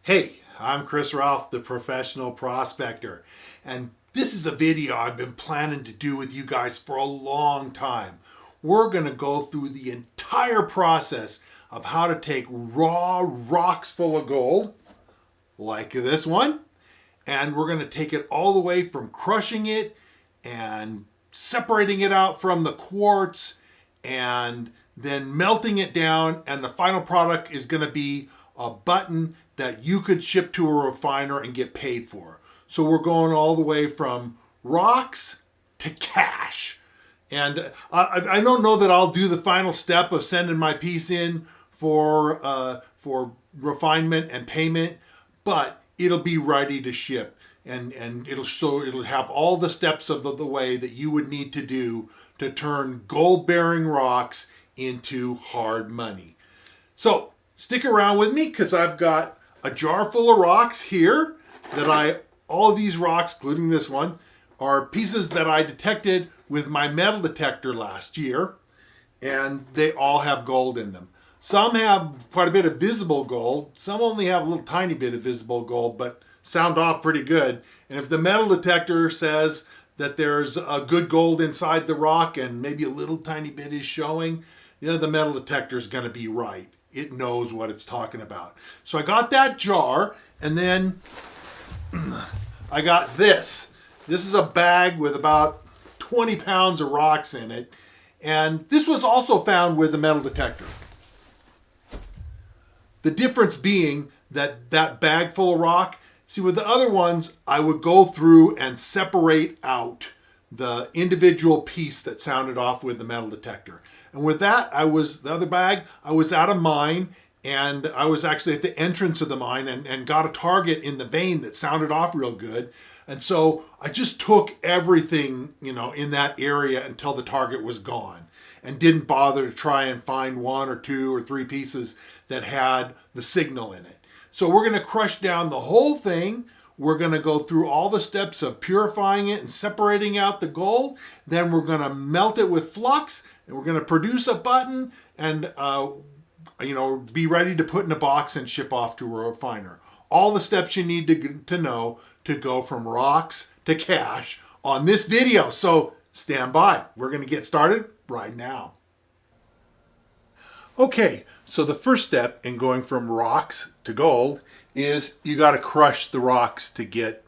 Hey, I'm Chris Ralph, the professional prospector, and this is a video I've been planning to do with you guys for a long time. We're going to go through the entire process of how to take raw rocks full of gold, like this one, and we're going to take it all the way from crushing it and separating it out from the quartz and then melting it down, and the final product is going to be a button that you could ship to a refiner and get paid for. So we're going all the way from rocks to cash. And I don't know that I'll do the final step of sending my piece in for refinement and payment, but it'll be ready to ship, and it'll have all the steps of the way that you would need to do to turn gold bearing rocks into hard money. So stick around with me, because I've got a jar full of rocks here all of these rocks, including this one, are pieces that I detected with my metal detector last year, and they all have gold in them. Some have quite a bit of visible gold. Some only have a little tiny bit of visible gold, but sound off pretty good. And if the metal detector says that there's a good gold inside the rock and maybe a little tiny bit is showing, the metal detector is going to be right. It knows what it's talking about. So I got that jar, and then I got this. This is a bag with about 20 pounds of rocks in it, and this was also found with the metal detector. The difference being that bag full of rock, see, with the other ones, I would go through and separate out the individual piece that sounded off with the metal detector. And with that, the other bag, I was at a mine, and I was actually at the entrance of the mine and got a target in the vein that sounded off real good. And so I just took everything, in that area until the target was gone, and didn't bother to try and find one or two or three pieces that had the signal in it. So we're going to crush down the whole thing. We're going to go through all the steps of purifying it and separating out the gold. Then we're going to melt it with flux, and we're going to produce a button and be ready to put in a box and ship off to a refiner. All the steps you need to know to go from rocks to cash on this video. So stand by. We're going to get started right now. Okay, so the first step in going from rocks to gold is you got to crush the rocks to get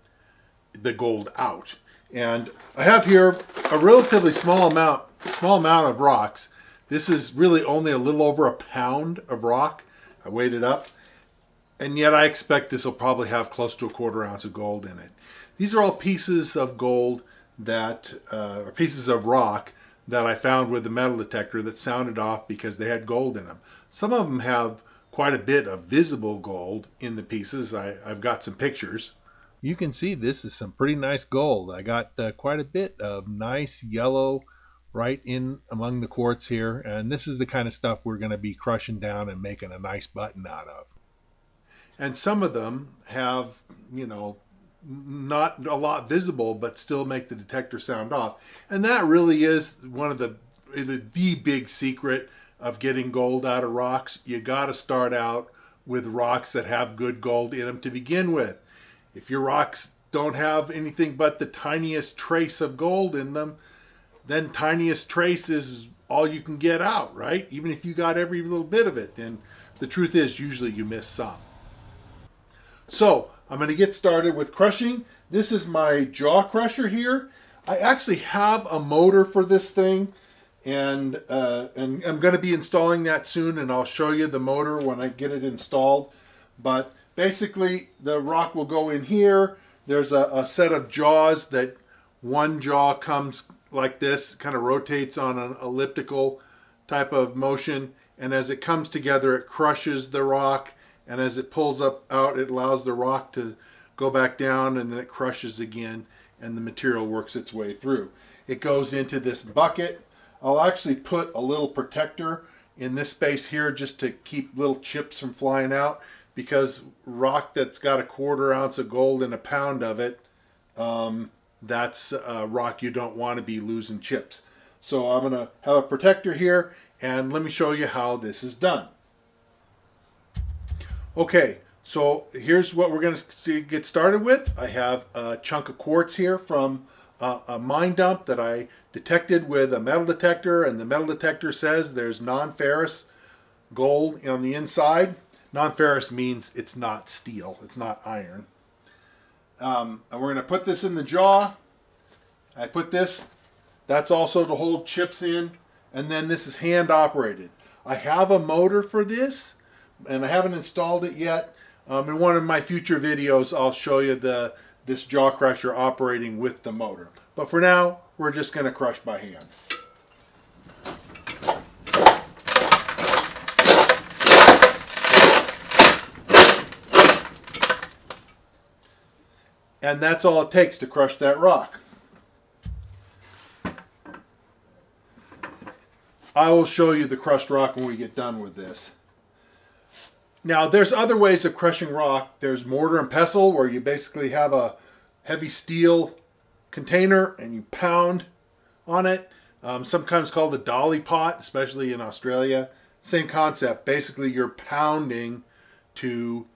the gold out. And I have here a relatively small amount of rocks. This is really only a little over a pound of rock. I weighed it up, and yet I expect this will probably have close to a quarter ounce of gold in it. These are all pieces of gold or pieces of rock that I found with the metal detector that sounded off because they had gold in them. Some of them have quite a bit of visible gold in the pieces. I've got some pictures. You can see this is some pretty nice gold. I got quite a bit of nice yellow right in among the quartz here, and this is the kind of stuff we're going to be crushing down and making a nice button out of. And some of them have, not a lot visible, but still make the detector sound off. And that really is one of the big secret of getting gold out of rocks. You got to start out with rocks that have good gold in them to begin with. If your rocks don't have anything but the tiniest trace of gold in them, then tiniest trace is all you can get out, right? Even if you got every little bit of it. And the truth is, usually you miss some. So I'm going to get started with crushing. This is my jaw crusher here. I actually have a motor for this thing, and I'm going to be installing that soon, and I'll show you the motor when I get it installed. But basically, the rock will go in here. There's a set of jaws that one jaw comes like this, kind of rotates on an elliptical type of motion, and as it comes together, it crushes the rock. And as it pulls out, it allows the rock to go back down, and then it crushes again, and the material works its way through. It goes into this bucket. I'll actually put a little protector in this space here just to keep little chips from flying out, because rock that's got a quarter ounce of gold and a pound of it, that's a rock you don't want to be losing chips. So I'm going to have a protector here, and let me show you how this is done. Okay, So here's what we're going to get started with. I have a chunk of quartz here from a mine dump that I detected with a metal detector, and the metal detector says there's non-ferrous gold on the inside. Non-ferrous means it's not steel, it's not iron. And we're going to put this in the jaw. I put this, that's also to hold chips in, and then this is hand operated. I have a motor for this, and I haven't installed it yet. In one of my future videos, I'll show you this jaw crusher operating with the motor. But for now, we're just going to crush by hand. And that's all it takes to crush that rock. I will show you the crushed rock when we get done with this. Now, there's other ways of crushing rock. There's mortar and pestle, where you basically have a heavy steel container and you pound on it. Sometimes called a dolly pot, especially in Australia. Same concept. Basically, you're pounding to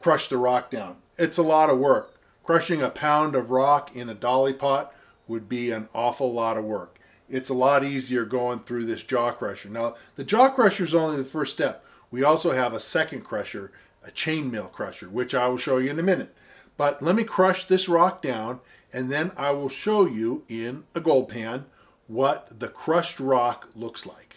crush the rock down. It's a lot of work. Crushing a pound of rock in a dolly pot would be an awful lot of work. It's a lot easier going through this jaw crusher. Now, the jaw crusher is only the first step. We also have a second crusher, a chainmail crusher, which I will show you in a minute. But let me crush this rock down, and then I will show you in a gold pan what the crushed rock looks like.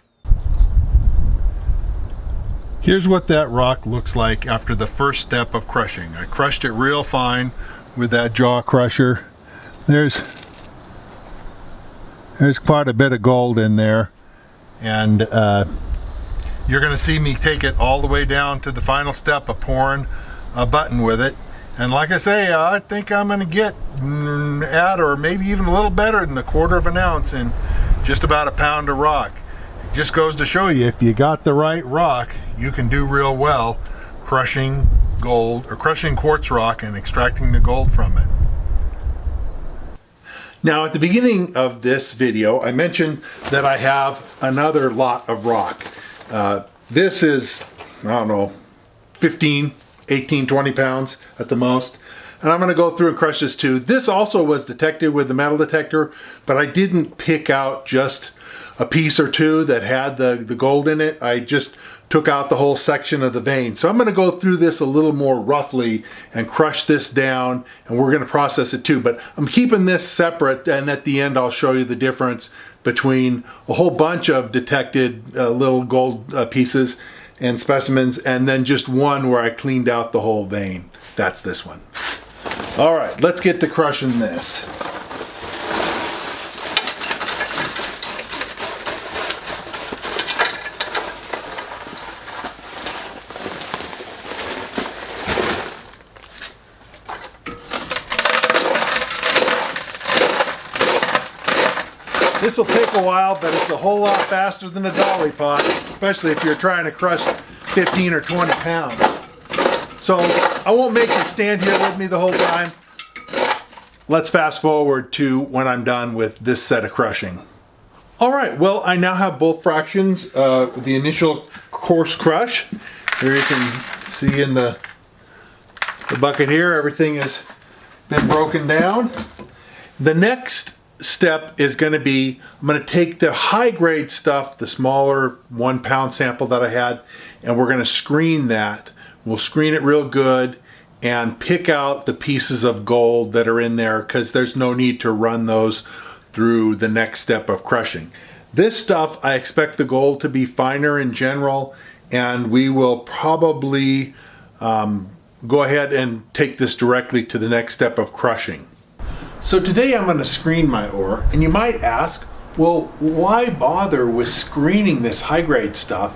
Here's what that rock looks like after the first step of crushing. I crushed it real fine with that jaw crusher. There's quite a bit of gold in there, and you're going to see me take it all the way down to the final step of pouring a button with it. And like I say, I think I'm going to get at, or maybe even a little better than, 1/4 of an ounce in just about a pound of rock. It just goes to show you, if you got the right rock, you can do real well crushing gold, or crushing quartz rock and extracting the gold from it. Now, at the beginning of this video, I mentioned that I have another lot of rock. This is, I don't know, 15, 18, 20 pounds at the most. And I'm going to go through and crush this too. This also was detected with the metal detector, but I didn't pick out just a piece or two that had the gold in it. I just took out the whole section of the vein. So I'm going to go through this a little more roughly and crush this down, and we're going to process it too. But I'm keeping this separate, and at the end I'll show you the difference between a whole bunch of detected little gold pieces and specimens, and then just one where I cleaned out the whole vein. That's this one. All right, let's get to crushing this. This will take a while, but it's a whole lot faster than a dolly pot, especially if you're trying to crush 15 or 20 pounds. So I won't make you stand here with me the whole time. Let's fast forward to when I'm done with this set of crushing. All right, well, I now have both fractions, the initial coarse crush. Here you can see in the bucket here, everything has been broken down. The next step is going to be, I'm going to take the high grade stuff, the smaller 1 pound sample that I had, and we're going to screen that. We'll screen it real good and pick out the pieces of gold that are in there, because there's no need to run those through the next step of crushing. This stuff, I expect the gold to be finer in general, and we will probably go ahead and take this directly to the next step of crushing. So today I'm going to screen my ore, and you might ask, well, why bother with screening this high grade stuff?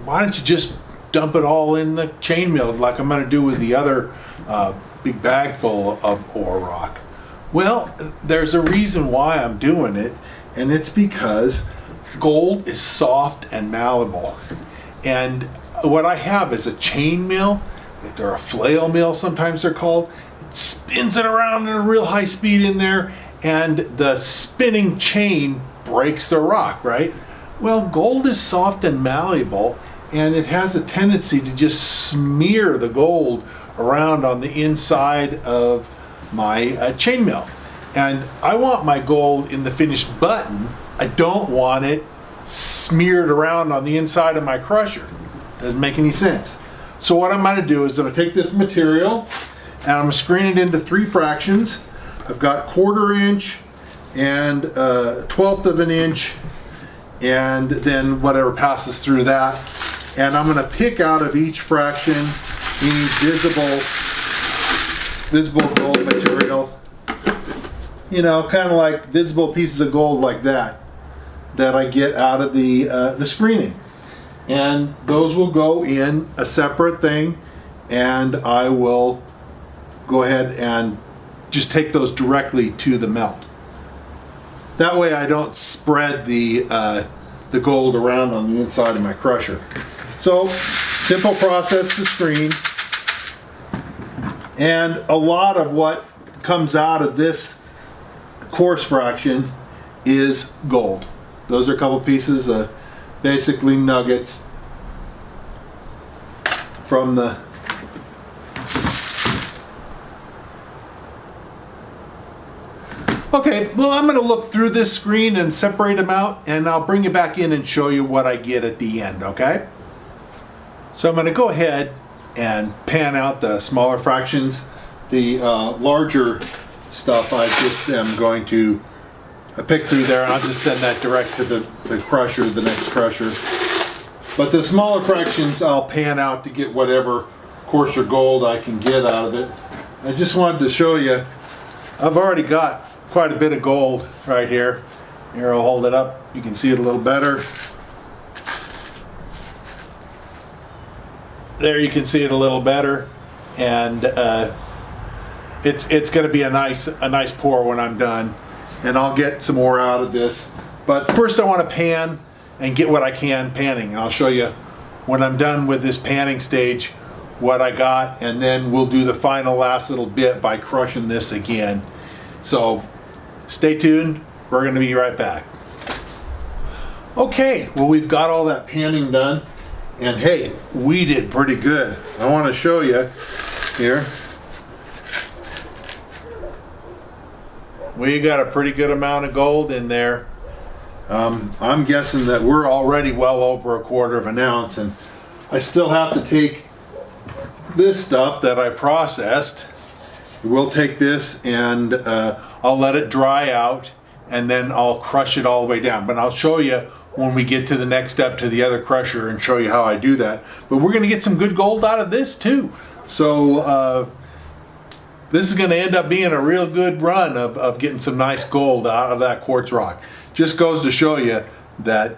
Why don't you just dump it all in the chain mill like I'm going to do with the other big bag full of ore rock? Well, there's a reason why I'm doing it, and it's because gold is soft and malleable. And what I have is a chain mill, or a flail mill sometimes they're called. Spins it around at a real high speed in there, and the spinning chain breaks the rock, right? Well, gold is soft and malleable, and it has a tendency to just smear the gold around on the inside of my chainmail. And I want my gold in the finished button. I don't want it smeared around on the inside of my crusher. Doesn't make any sense. So what I'm going to do is I'm going to take this material and I'm going to screen it into 3 fractions. I've got 1/4 inch and 1/12 of an inch, and then whatever passes through that. And I'm going to pick out of each fraction any visible gold material. You know, kind of like visible pieces of gold like that I get out of the screening. And those will go in a separate thing, and I will go ahead and just take those directly to the melt. That way I don't spread the gold around on the inside of my crusher. So, simple process to screen. And a lot of what comes out of this coarse fraction is gold. Those are a couple pieces of basically nuggets from the Okay, well, I'm going to look through this screen and separate them out, and I'll bring you back in and show you what I get at the end, okay? So I'm going to go ahead and pan out the smaller fractions. The larger stuff I just am going to pick through there, and I'll just send that direct to the crusher, the next crusher. But the smaller fractions I'll pan out to get whatever coarser gold I can get out of it. I just wanted to show you, I've already got quite a bit of gold right here. Here, I'll hold it up. You can see it a little better. There you can see it a little better, and it's going to be a nice pour when I'm done, and I'll get some more out of this. But first I want to pan and get what I can panning, and I'll show you when I'm done with this panning stage what I got, and then we'll do the final last little bit by crushing this again. So stay tuned, we're going to be right back. Okay, well, we've got all that panning done, and hey, we did pretty good. I want to show you here. We got a pretty good amount of gold in there. I'm guessing that we're already well over 1/4 of an ounce, and I still have to take this stuff that I processed. We'll take this and I'll let it dry out, and then I'll crush it all the way down. But I'll show you when we get to the next step, to the other crusher, and show you how I do that. But we're going to get some good gold out of this too. So this is going to end up being a real good run of getting some nice gold out of that quartz rock. Just goes to show you that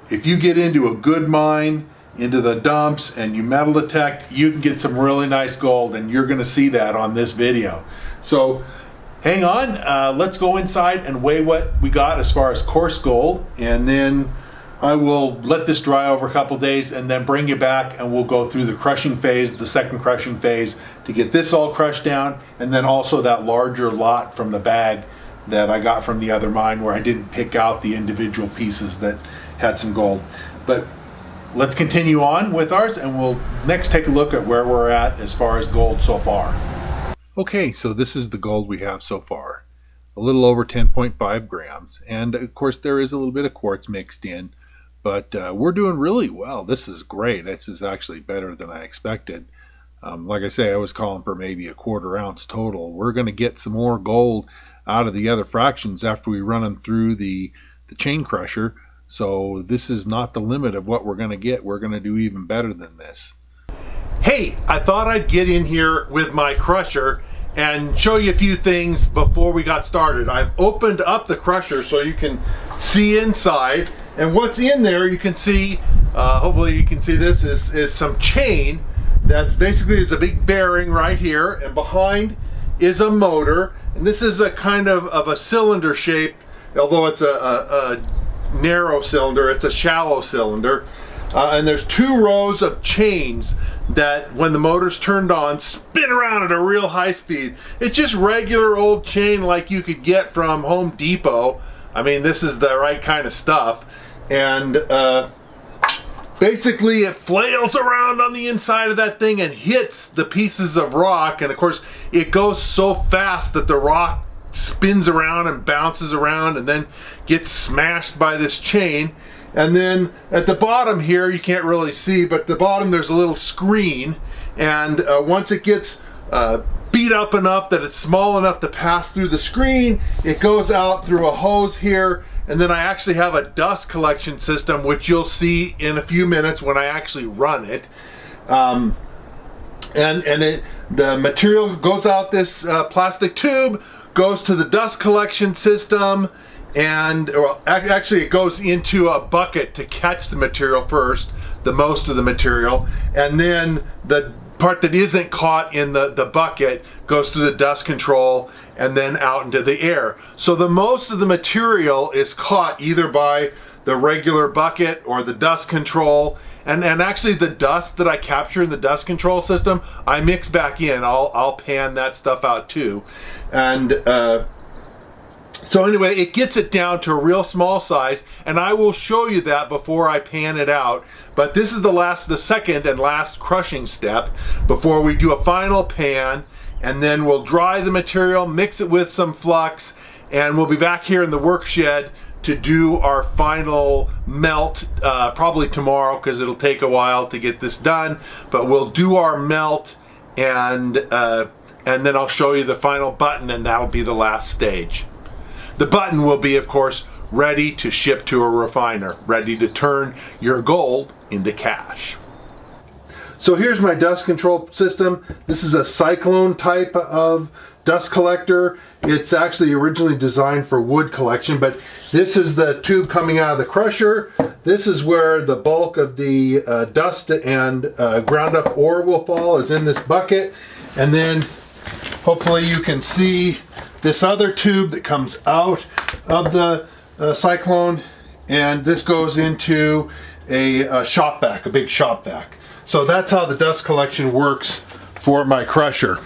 if you get into a good mine, into the dumps, and you metal detect, you can get some really nice gold, and you're going to see that on this video. So hang on, let's go inside and weigh what we got as far as coarse gold, and then I will let this dry over a couple days and then bring you back, and we'll go through the crushing phase, the second crushing phase, to get this all crushed down, and then also that larger lot from the bag that I got from the other mine where I didn't pick out the individual pieces that had some gold. But let's continue on with ours, and we'll next take a look at where we're at as far as gold so far. Okay, so this is the gold we have so far. A little over 10.5 grams. And of course there is a little bit of quartz mixed in, but we're doing really well. This is great. This is actually better than I expected. Like I say, I was calling for maybe 1/4 ounce total. We're going to get some more gold out of the other fractions after we run them through the chain crusher. So this is not the limit of what we're going to get. We're going to do even better than this. Hey, I thought I'd get in here with my crusher and show you a few things before we got started. I've opened up the crusher so you can see inside, and what's in there you can see, hopefully you can see this, is some chain that's basically is a big bearing right here, and behind is a motor, and this is a kind of a cylinder shape, although it's a narrow cylinder, it's a shallow cylinder, and there's 2 rows of chains that when the motor's turned on spin around at a real high speed. It's just regular old chain like you could get from Home Depot. I mean, this is the right kind of stuff, and basically it flails around on the inside of that thing and hits the pieces of rock, and of course it goes so fast that the rock spins around and bounces around and then gets smashed by this chain. And then at the bottom here, you can't really see, but at the bottom there's a little screen, and once it gets beat up enough that it's small enough to pass through the screen, it goes out through a hose here. And then I actually have a dust collection system, which you'll see in a few minutes when I actually run it. The material goes out this plastic tube, goes to the dust collection system, and actually it goes into a bucket to catch the material first, the most of the material, and then the part that isn't caught in the bucket goes through the dust control and then out into the air. So the most of the material is caught either by the regular bucket or the dust control, and actually the dust that I capture in the dust control system, I mix back in. I'll pan that stuff out too. And so anyway, it gets it down to a real small size, and I will show you that before I pan it out. But this is the second and last crushing step before we do a final pan, and then we'll dry the material, mix it with some flux, and we'll be back here in the work shed to do our final melt, probably tomorrow, because it'll take a while to get this done. But we'll do our melt, and then I'll show you the final button, and that'll be the last stage. The button will be, of course, ready to ship to a refiner, ready to turn your gold into cash. So here's my dust control system. This is a cyclone type of dust collector. It's actually originally designed for wood collection, but this is the tube coming out of the crusher. This is where the bulk of the dust and ground up ore will fall, is in this bucket. And then hopefully you can see this other tube that comes out of the cyclone, and this goes into a shop vac, a big shop vac. So that's how the dust collection works for my crusher.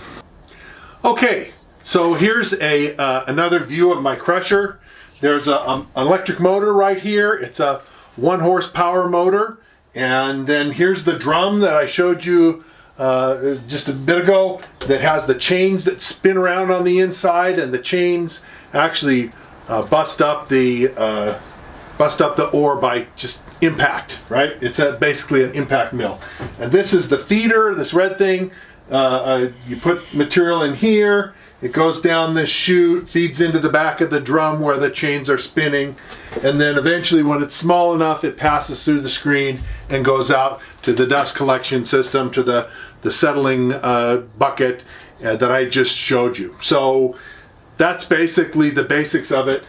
Okay, so here's another view of my crusher. There's an electric motor right here. It's a 1 horsepower motor, and then here's the drum that I showed you just a bit ago, that has the chains that spin around on the inside, and the chains actually bust up the ore by just impact, right? It's basically an impact mill. And this is the feeder, this red thing. You put material in here, it goes down this chute, feeds into the back of the drum where the chains are spinning, and then eventually when it's small enough, it passes through the screen and goes out to the dust collection system, to the settling bucket that I just showed you. So that's basically the basics of it.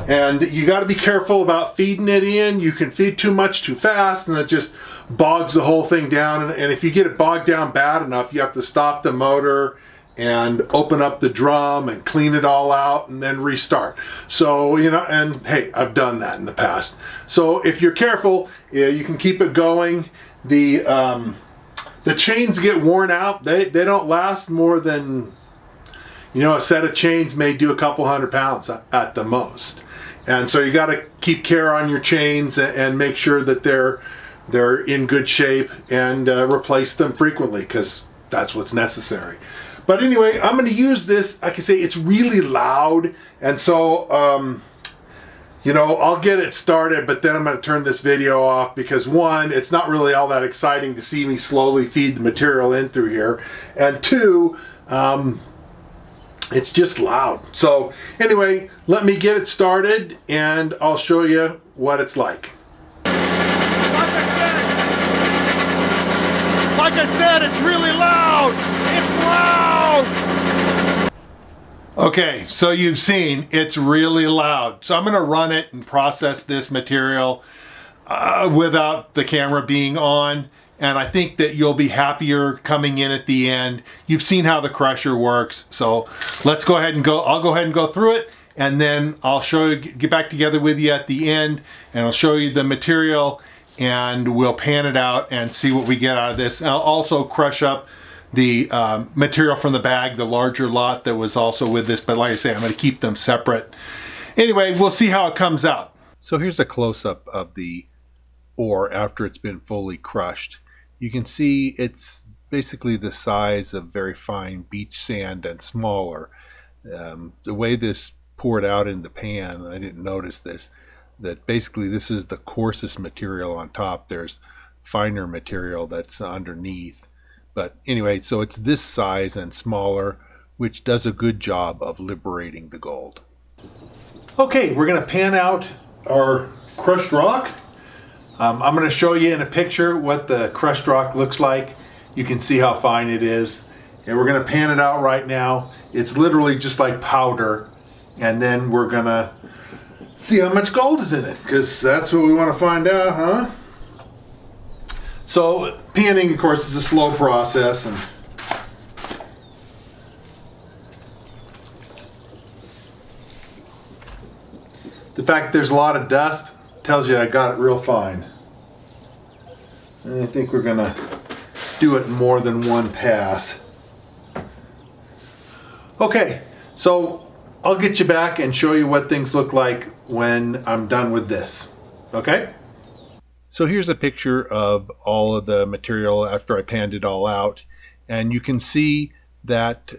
And you got to be careful about feeding it in. You can feed too much too fast, and it just bogs the whole thing down. And if you get it bogged down bad enough, you have to stop the motor and open up the drum and clean it all out and then restart. So, you know, and hey, I've done that in the past. So if you're careful, you can keep it going. The chains get worn out. They don't last more than, you know, a set of chains may do a couple 100 pounds at the most. And so you got to keep care on your chains and make sure that they're in good shape, and replace them frequently, because that's what's necessary. But anyway, I'm going to use this. Like I say, it's really loud, and so you know, I'll get it started, but then I'm going to turn this video off, because one, it's not really all that exciting to see me slowly feed the material in through here, and two, it's just loud. So anyway, let me get it started, and I'll show you what it's like. Like I said, it's really loud. It's loud. Okay, so you've seen it's really loud. So I'm going to run it and process this material without the camera being on. And I think that you'll be happier coming in at the end. You've seen how the crusher works. So let's go ahead and go. I'll go ahead and go through it, and then I'll show you, get back together with you at the end, and I'll show you the material, and we'll pan it out and see what we get out of this. And I'll also crush up the material from the bag, the larger lot that was also with this. But like I say, I'm going to keep them separate. Anyway, we'll see how it comes out. So here's a close-up of the ore after it's been fully crushed. You can see it's basically the size of very fine beach sand and smaller. The way this poured out in the pan, I didn't notice this, that basically this is the coarsest material on top. There's finer material that's underneath. But anyway, so it's this size and smaller, which does a good job of liberating the gold. Okay, we're going to pan out our crushed rock. I'm going to show you in a picture what the crushed rock looks like. You can see how fine it is. And we're going to pan it out right now. It's literally just like powder. And then we're going to see how much gold is in it, because that's what we want to find out, huh? So panning, of course, is a slow process. And the fact there's a lot of dust tells you I got it real fine. And I think we're gonna do it in more than one pass. Okay, so I'll get you back and show you what things look like when I'm done with this. Okay? So here's a picture of all of the material after I panned it all out. And you can see that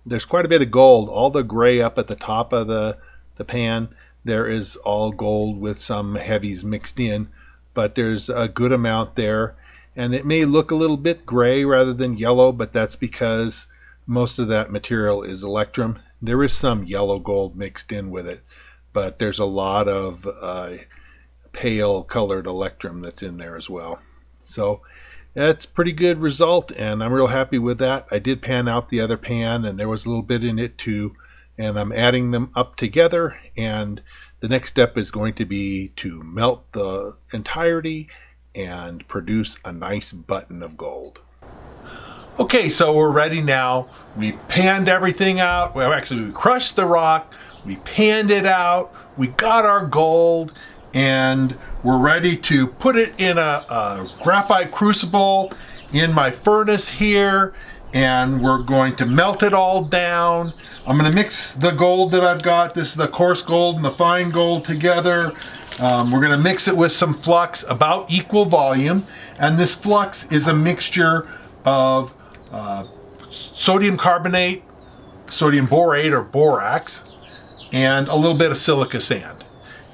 there's quite a bit of gold. All the gray up at the top of the pan, there is all gold with some heavies mixed in, but there's a good amount there. And it may look a little bit gray rather than yellow, but that's because most of that material is electrum. There is some yellow gold mixed in with it, but there's a lot of pale colored electrum that's in there as well. So that's a pretty good result, and I'm real happy with that. I did pan out the other pan, and there was a little bit in it too, and I'm adding them up together, and the next step is going to be to melt the entirety and produce a nice button of gold. Okay, so we're ready now. We panned everything out. Well, actually, we crushed the rock, we panned it out, we got our gold, and we're ready to put it in a graphite crucible in my furnace here, and we're going to melt it all down. I'm going to mix the gold that I've got. This is the coarse gold and the fine gold together. We're going to mix it with some flux about equal volume, and this flux is a mixture of sodium carbonate, sodium borate or borax, and a little bit of silica sand.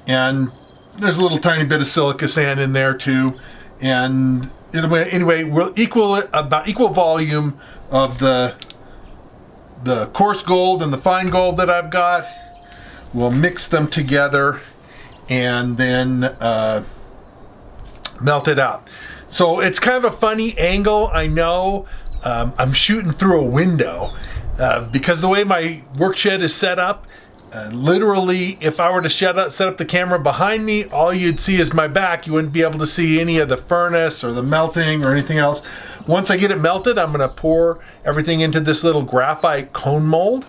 And there's a little tiny bit of silica sand in there too. And anyway, we'll equal it about equal volume of the coarse gold and the fine gold that I've got. We'll mix them together and then melt it out. So it's kind of a funny angle, I know. I'm shooting through a window because the way my work shed is set up, literally if I were to set up the camera behind me, all you'd see is my back. You wouldn't be able to see any of the furnace or the melting or anything else. Once I get it melted, I'm going to pour everything into this little graphite cone mold,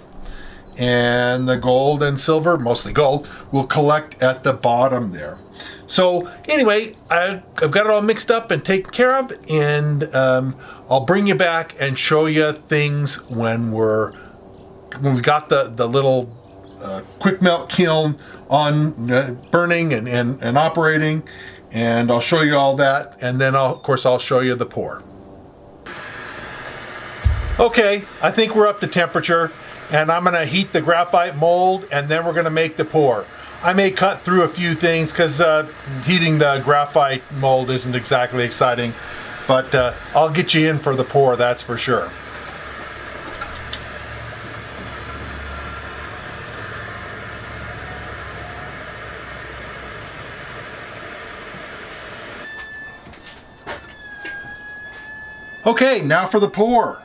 and the gold and silver, mostly gold, will collect at the bottom there. So anyway, I've got it all mixed up and taken care of, and I'll bring you back and show you things when we got the little quick melt kiln on burning and operating, and I'll show you all that, and then of course I'll show you the pour. Okay, I think we're up to temperature, and I'm going to heat the graphite mold, and then we're going to make the pour. I may cut through a few things because heating the graphite mold isn't exactly exciting, but I'll get you in for the pour, that's for sure. Okay, now for the pour.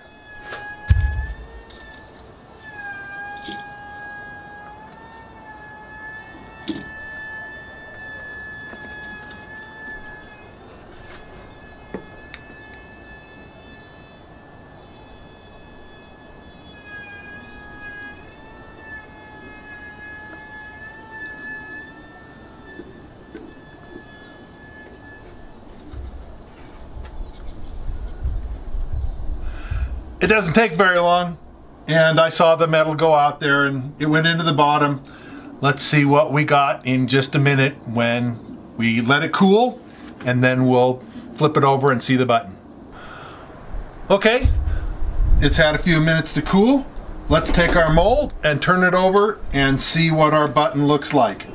It doesn't take very long, and I saw the metal go out there and it went into the bottom. Let's see what we got in just a minute when we let it cool, and then we'll flip it over and see the button. Okay, it's had a few minutes to cool. Let's take our mold and turn it over and see what our button looks like.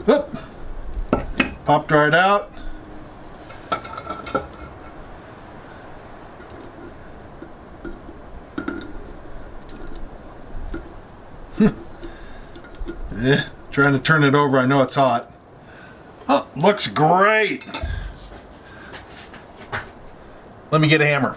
Oop. Popped right out. Trying to turn it over, I know it's hot. Oh, looks great. Let me get a hammer.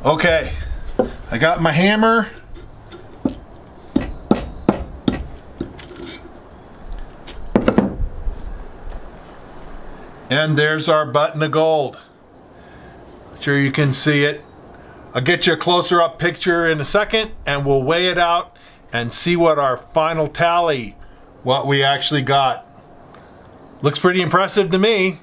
Okay, I got my hammer. And there's our button of gold. Sure you can see it. I'll get you a closer up picture in a second and we'll weigh it out and see what our final tally, what we actually got. Looks pretty impressive to me.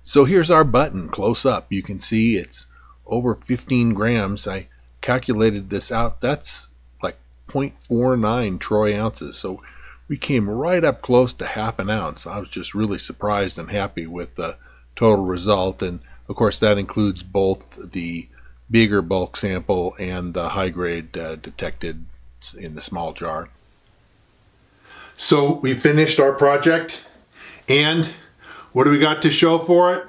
So here's our button close up. You can see it's over 15 grams. I calculated this out. That's like 0.49 troy ounces. So we came right up close to half an ounce. I was just really surprised and happy with the total result. And of course that includes both the bigger bulk sample and the high grade detected in the small jar. So we finished our project, and what do we got to show for it?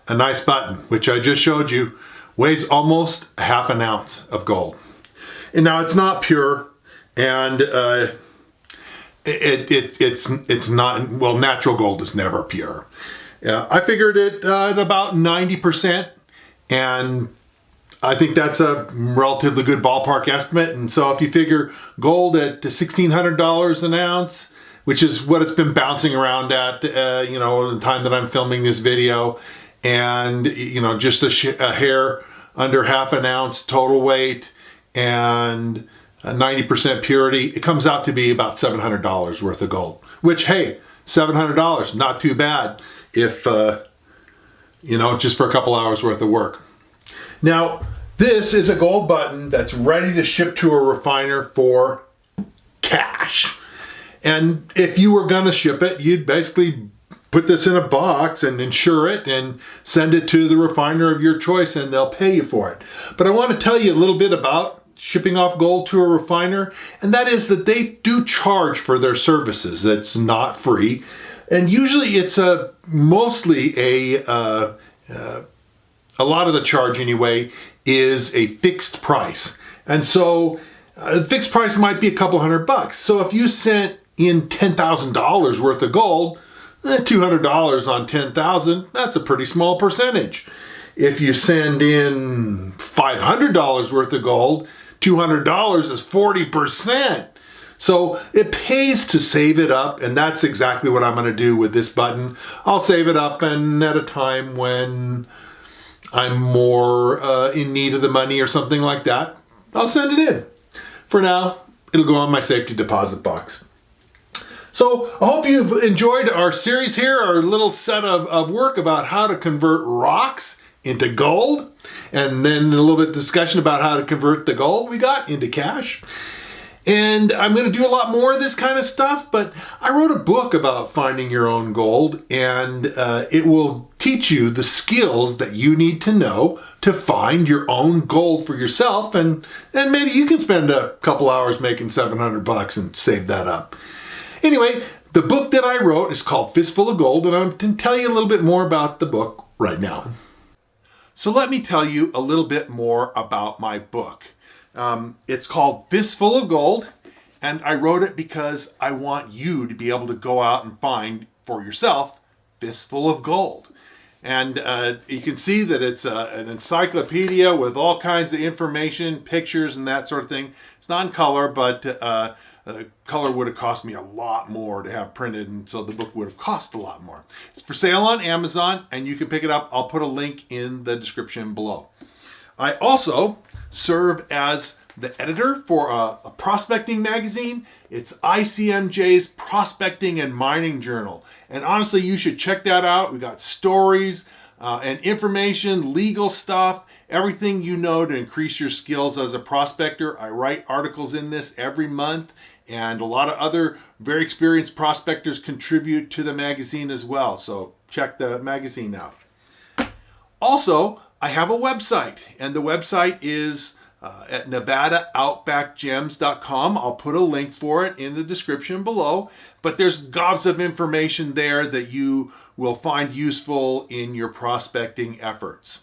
A nice button, which I just showed you, weighs almost half an ounce of gold. And now it's not pure, and it's not, well, natural gold is never pure. I figured it at about 90%, and I think that's a relatively good ballpark estimate. And so if you figure gold at $1,600 an ounce, which is what it's been bouncing around at, the time that I'm filming this video, and just a hair under half an ounce total weight and 90% purity, it comes out to be about $700 worth of gold. Which, hey, $700, not too bad if just for a couple hours worth of work. Now, this is a gold button that's ready to ship to a refiner for cash. And if you were gonna ship it, you'd basically put this in a box and insure it and send it to the refiner of your choice and they'll pay you for it. But I want to tell you a little bit about shipping off gold to a refiner, and that is that they do charge for their services. That's not free. And usually it's mostly a lot of the charge anyway is a fixed price. And so the fixed price might be a couple $100. So if you sent in $10,000 worth of gold, $200 on 10,000, that's a pretty small percentage. If you send in $500 worth of gold, $200 is 40%. So it pays to save it up, and that's exactly what I'm going to do with this button. I'll save it up, and at a time when I'm more in need of the money or something like that, I'll send it in. For now, it'll go on my safety deposit box. So I hope you've enjoyed our series here, our little set of work about how to convert rocks into gold, and then a little bit of discussion about how to convert the gold we got into cash. And I'm going to do a lot more of this kind of stuff, but I wrote a book about finding your own gold, and it will teach you the skills that you need to know to find your own gold for yourself, and maybe you can spend a couple hours making $700 and save that up. Anyway, the book that I wrote is called Fistful of Gold, and I'm going to tell you a little bit more about the book right now. So let me tell you a little bit more about my book. It's called Fistful of Gold, and I wrote it because I want you to be able to go out and find for yourself Fistful of Gold. And you can see that it's an encyclopedia with all kinds of information, pictures, and that sort of thing. It's not in color, but color would have cost me a lot more to have printed, and so the book would have cost a lot more. It's for sale on Amazon, and you can pick it up. I'll put a link in the description below. I also serve as the editor for a prospecting magazine. It's ICMJ's Prospecting and Mining Journal. And honestly, you should check that out. We got stories and information, legal stuff, everything you know to increase your skills as a prospector. I write articles in this every month, and a lot of other very experienced prospectors contribute to the magazine as well. So check the magazine out. Also, I have a website, and the website is at NevadaOutbackGems.com. I'll put a link for it in the description below, but there's gobs of information there that you will find useful in your prospecting efforts.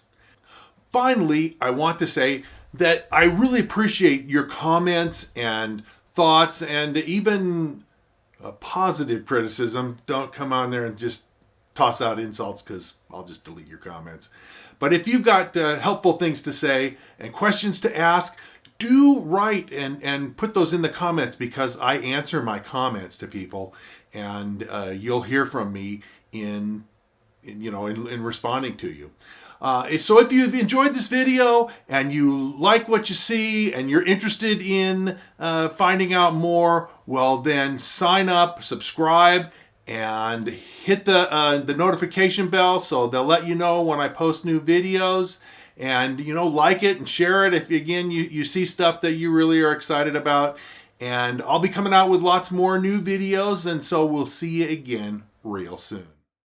Finally, I want to say that I really appreciate your comments and thoughts, and even positive criticism. Don't come on there and just toss out insults, because I'll just delete your comments. But if you've got helpful things to say and questions to ask, do write and put those in the comments, because I answer my comments to people, and you'll hear from me in responding to you. So if you've enjoyed this video and you like what you see and you're interested in finding out more, well then sign up, subscribe, and hit the notification bell so they'll let you know when I post new videos. And like it and share it if again you see stuff that you really are excited about. And I'll be coming out with lots more new videos, and so we'll see you again real soon.